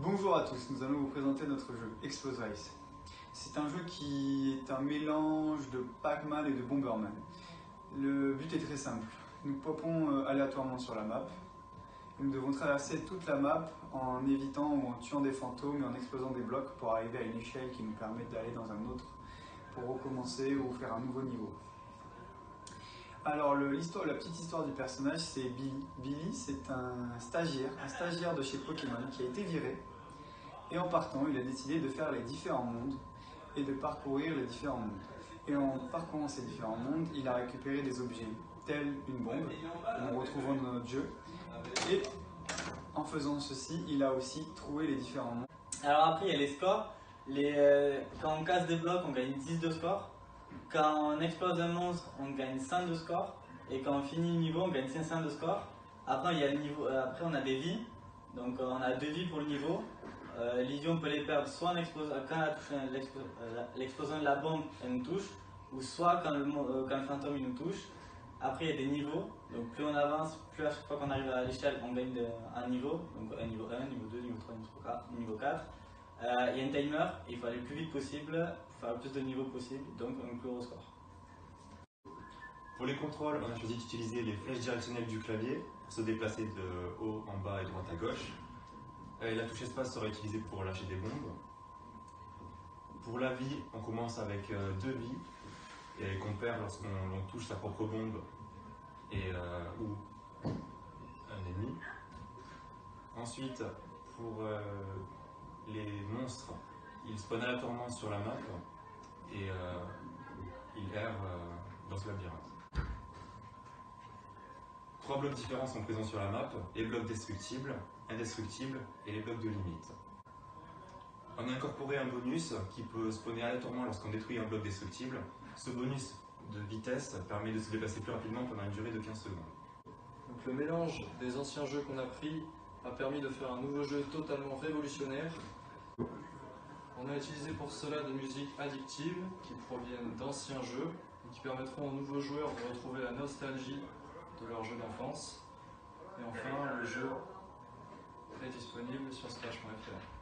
Bonjour à tous, nous allons vous présenter notre jeu Explode Race. C'est un jeu qui est un mélange de Pac-Man et de Bomberman. Le but est très simple, nous popons aléatoirement sur la map. Nous devons traverser toute la map en évitant ou en tuant des fantômes et en explosant des blocs pour arriver à une échelle qui nous permet d'aller dans un autre pour recommencer ou faire un nouveau niveau. Alors la petite histoire du personnage, c'est Billy. Billy, c'est un stagiaire de chez Pokémon qui a été viré. Et en partant, il a décidé de faire les différents mondes et de parcourir les différents mondes. Et en parcourant ces différents mondes, il a récupéré des objets, tels une bombe, que nous retrouvons dans notre jeu. Et en faisant ceci, il a aussi trouvé les différents mondes. Alors après, il y a les scores. Quand on casse des blocs, on gagne 10 de score. Quand on explose un monstre, on gagne 100 de score. Et quand on finit le niveau, on gagne 500 de score. Après, après on a des vies. Donc on a 2 vies pour le niveau. Les vies, on peut les perdre soit quand l'explosion de la bombe elle nous touche, ou soit quand le fantôme il nous touche. Après, il y a des niveaux. Donc plus on avance, plus à chaque fois qu'on arrive à l'échelle, on gagne un niveau. Donc un niveau 1, niveau 2, niveau 3, niveau 4. Il y a un timer, il faut aller le plus vite possible, pour faire le plus de niveaux possible, donc un plus gros score. Pour les contrôles, on a choisi d'utiliser les flèches directionnelles du clavier pour se déplacer de haut en bas et droite à gauche. La touche espace sera utilisée pour lâcher des bombes. Pour la vie, on commence avec 2 vies et qu'on perd lorsqu'on touche sa propre bombe ou un ennemi. Ensuite, pour les monstres, ils spawnent aléatoirement sur la map et ils errent dans ce labyrinthe. 3 blocs différents sont présents sur la map, les blocs destructibles, indestructibles et les blocs de limite. On a incorporé un bonus qui peut spawner aléatoirement lorsqu'on détruit un bloc destructible. Ce bonus de vitesse permet de se déplacer plus rapidement pendant une durée de 15 secondes. Donc le mélange des anciens jeux qu'on a pris a permis de faire un nouveau jeu totalement révolutionnaire. On a utilisé pour cela des musiques addictives qui proviennent d'anciens jeux et qui permettront aux nouveaux joueurs de retrouver la nostalgie de leur jeu d'enfance. Et enfin, le jeu est disponible sur Scratch.fr.